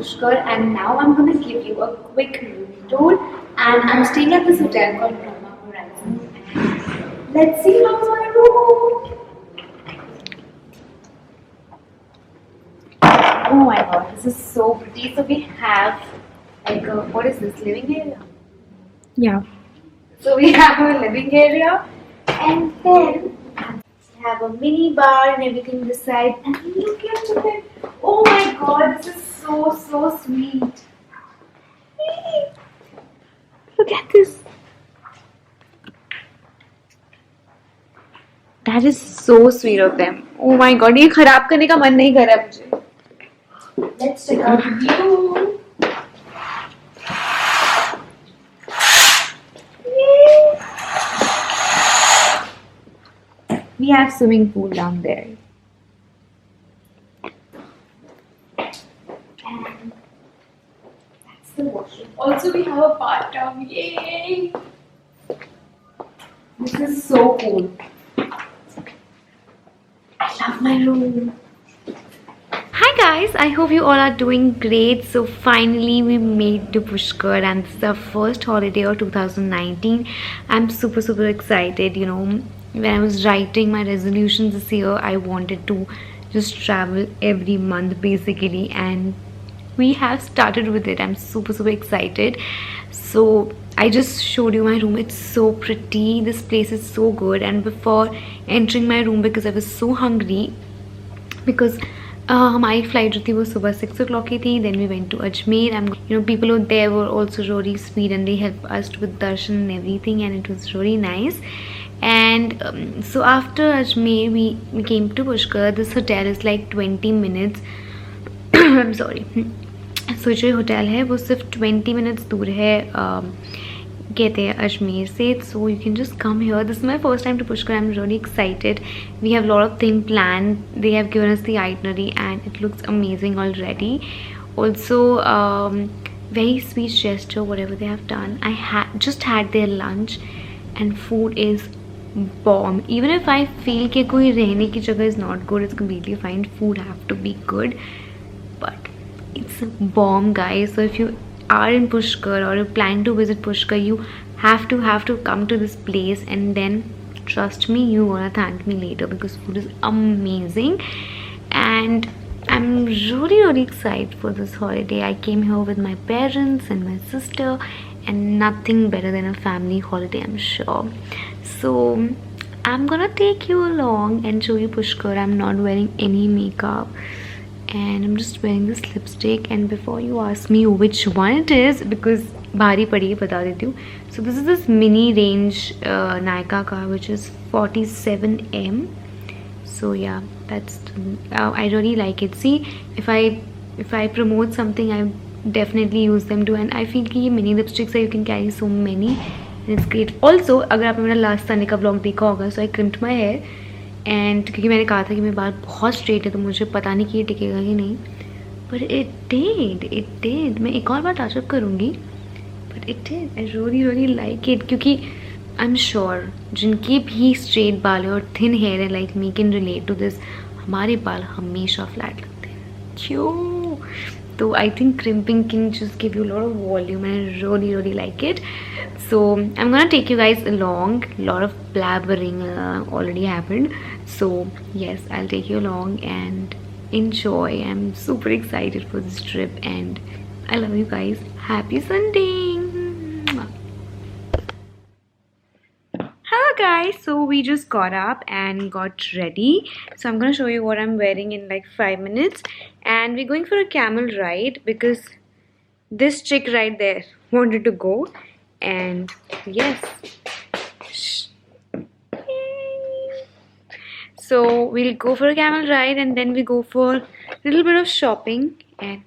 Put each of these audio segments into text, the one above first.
Pushkar, and now I'm gonna give you a quick room tour. And I'm staying at this hotel called Brahma Horizon. And let's see how's my room. Oh my god, this is so pretty. So we have like what is this, living area? Yeah. So we have a living area, and then we have a mini bar and everything this side. And look at it. Oh my god, this is so sweet. Look at this. That is so sweet of them. Oh my god, ये खराब करने का मन नहीं कर रहा है मुझे. Let's check out the view. We have swimming pool down there. And that's the washroom. Also, we have a bathtub. Yay! This is so cool. I love my room. Hi guys, I hope you all are doing great. So finally we made to Pushkar and this is our first holiday of 2019. I'm super excited. You know, when I was writing my resolutions this year, I wanted to just travel every month basically, and we have started with it. I'm super excited. So I just showed you my room. It's so pretty. This place is so good. And before entering my room, because I was so hungry, because हमारी flight जो थी वो सुबह 6 o'clock की थी. Then we went to Ajmer. You know, people over there were also really sweet and they helped us with darshan and everything, and it was really nice. And so after Ajmer we came to Pushkar. This hotel is like 20 minutes. I'm sorry. So जो hotel है वो सिर्फ 20 minutes दूर है कहते हैं अजमेर से. So you can just come here. This is my first time to Pushkar. I'm really excited. We have a lot of things planned. They have given us the itinerary and it looks amazing already. Also very sweet gesture whatever they have done. I just had their lunch and food is bomb. Even if I feel कि कोई रहने की जगह is not good, it's completely fine. Food have to be good, but it's bomb guys. So if you are in Pushkar or you plan to visit Pushkar, you have to come to this place, and then trust me, you gonna thank me later because food is amazing. And I'm really excited for this holiday. I came here with my parents and my sister, and nothing better than a family holiday, I'm sure. So I'm gonna take you along and show you Pushkar. I'm not wearing any makeup and I'm just wearing this lipstick. And before you ask me which one it is, because भारी पड़ी है बता देती हूँ. So this is this mini range Nykaa का, which is 47M. So yeah, that's I really like it. See, if I promote something, I definitely use them too. And I feel कि ये mini lipsticks है, you can carry so many and it's great. Also अगर आपने मेरा last Sunday का vlog देखा होगा, so I crimped my hair. And क्योंकि मैंने कहा था कि मेरे बाल बहुत स्ट्रेट है तो मुझे पता नहीं कि ये टिकेगा कि नहीं, बट इट डिड. मैं एक और बार टचअप करूँगी, but it did. I really like it, क्योंकि आई एम श्योर जिनके भी स्ट्रेट बाल है और थिन हेयर है like me can relate to this. हमारे बाल हमेशा फ्लैट लगते हैं, क्यों? तो I think crimping can just give you lot of volume and I really like it. So I'm gonna take you guys along. Lot of blabbering already happened, so yes, I'll take you along and enjoy. I'm super excited for this trip and I love you guys. Happy Sunday. Hello guys, so we just got up and got ready. So I'm gonna show you what I'm wearing in like 5 minutes, and we're going for a camel ride because this chick right there wanted to go. And yes, so we'll go for a camel ride and then we go for a little bit of shopping. And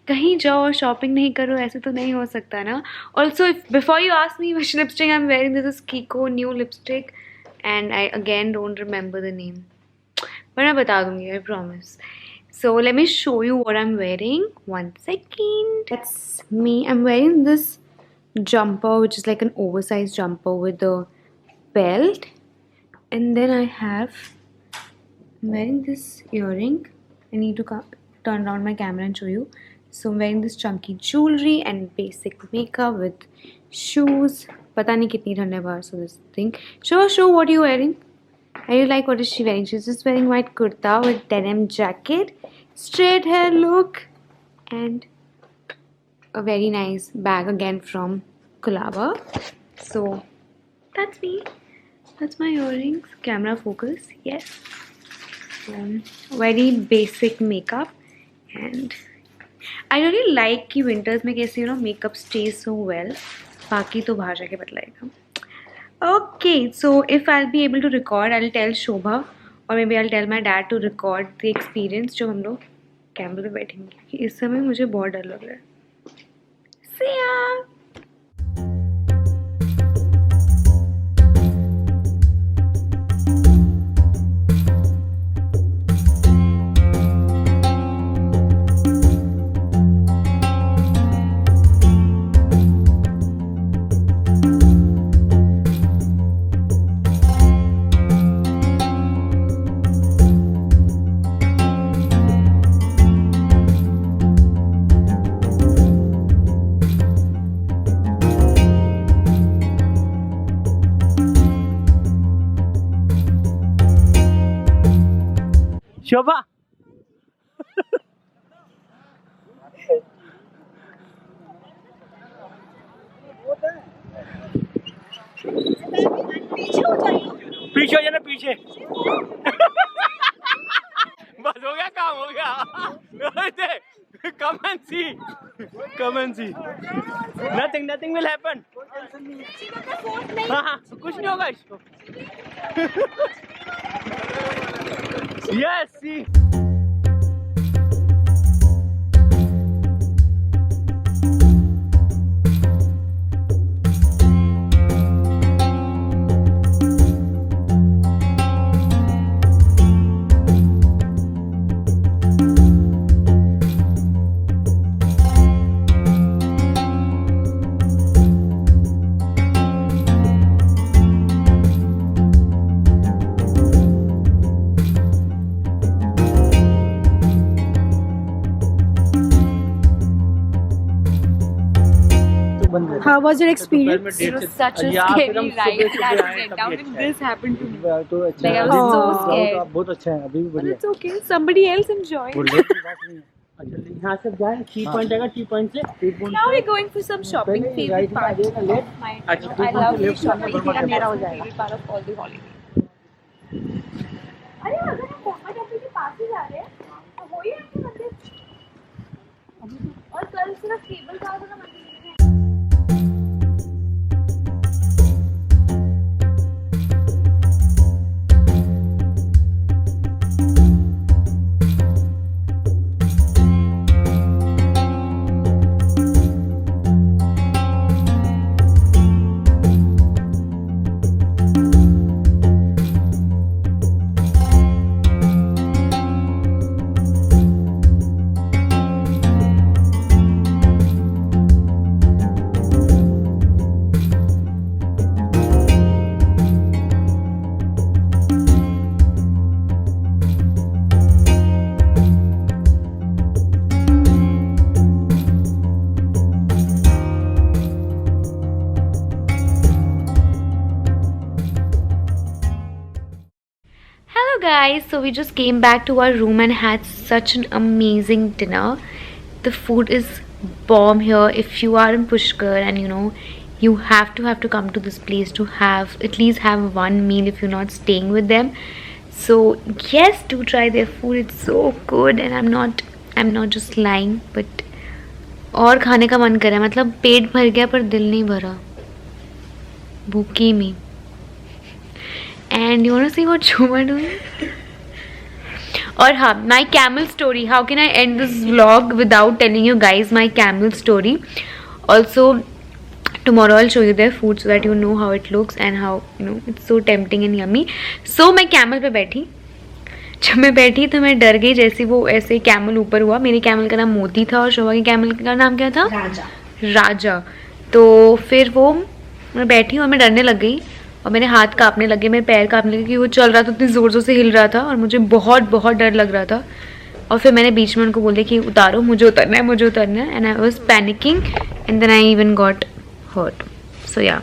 कहीं जाओ और shopping नहीं करो, ऐसे तो नहीं हो सकता ना. Also, if before you ask me which lipstick I'm wearing, this is Kiko new lipstick and I again don't remember the name, but मैं बता दूँगी, I promise. So let me show you what I'm wearing. 1 second. That's me. I'm wearing this jumper, which is like an oversized jumper with a belt, and then I'm wearing this earring. I need to turn around my camera and show you. So I'm wearing this chunky jewelry and basic makeup with shoes. पता नहीं कितनी ठंड है बाहर, so this thing. Show what are you wearing? I really like what is she wearing. She's just wearing white kurta with denim jacket, straight hair look, and a very nice bag again from Colaba. So that's me. That's my earrings. Camera focus, yes. Very basic makeup, and I really like कि winters में कैसे makeup stays so well. बाकी तो बाहर जाके बदलाएगा. Okay, so if I'll be able to record, I'll tell Shobha or maybe I'll tell my dad to record the experience जो हम लोग कैमरे पे बैठेंगे. इस समय मुझे बहुत डर लग रहा है. See ya. शोभा पीछे हो जाना पीछे. बस हो गया, काम हो गया. Come and see. Come and see. Nothing will happen. हाँ, कुछ नहीं होगा इसको. Yes, see. How was your experience? It was such a scary ride. I had to get down and this happened to me. Like I was so scared. बहुत अच्छा है, अभी भी But बढ़िया. it's okay. Somebody else enjoyed. यहाँ से जाए T point जाएगा, टी पॉइंट से Now we're going for some shopping. Favorite part. I love this shopping. Favorite part of all the holidays. अरे अगर हम मोहम्मद अली के पास ही जा रहे हैं तो वही है मंदिर. और कल सिर्फ केबल कार वाला मंदिर है. Guys, so we just came back to our room and had such an amazing dinner. The food is bomb here. If you are in Pushkar and you have to come to this place to have at least have one meal if you're not staying with them. So yes, do try their food. It's so good and I'm not just lying, but और खाने का मन कर रहा है. मतलब पेट भर गया पर दिल नहीं भरा. भूखी में. And you want to see what Shoma doing? Or हाँ, my camel story. How can I end this vlog without telling you guys my camel story? Also, tomorrow I'll show you their food so that you know how it looks and how it's so tempting and yummy. So मैं camel पे बैठी. जब मैं बैठी तो मैं डर गई जैसे वो ऐसे कैमल ऊपर हुआ. मेरे कैमल का नाम मोती था और शोभा के कैमल का नाम क्या था? राजा. तो फिर वो मैं बैठी और मैं डरने लग गई और मेरे हाथ कांपने लगे, मेरे पैर कांपने लगे कि वो चल रहा था, इतनी ज़ोर ज़ोर से हिल रहा था और मुझे बहुत बहुत डर लग रहा था. और फिर मैंने बीच में उनको बोले कि उतारो, मुझे उतरना है and I was panicking and then I even got hurt. So yeah,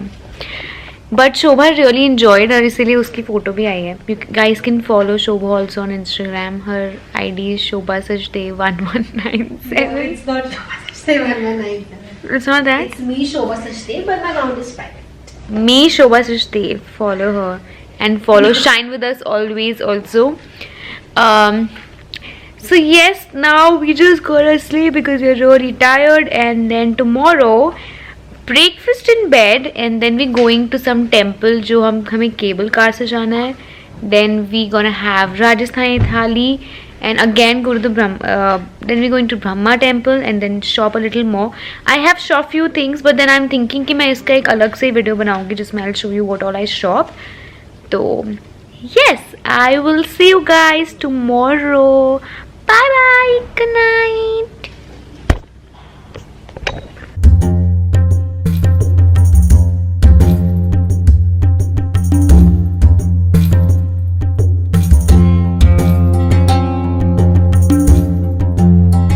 but Shobha really enjoyed और इसीलिए उसकी फ़ोटो भी आई है. You guys can follow Shobha also on Instagram. Her ID is Shobha Sachdev 1197. It's not Shobha Sachdev 1197. It's not that. It's me, Shobha Sachdev, but my account is private. Me, Shobha Sachdev. Follow her and follow Shine With Us always also. So yes, now we just gotta sleep because we're really tired, and then tomorrow breakfast in bed and then we going to some temple जो हमें cable car से जाना है. Then we gonna have Rajasthani thali and again go to the then we going to Brahma temple and then shop a little more. I have shop few things but then I'm thinking कि मैं इसका एक अलग से video बनाऊंगी जिसमें I'll show you what all I shop. तो yes, I will see you guys tomorrow. Bye bye. Good night.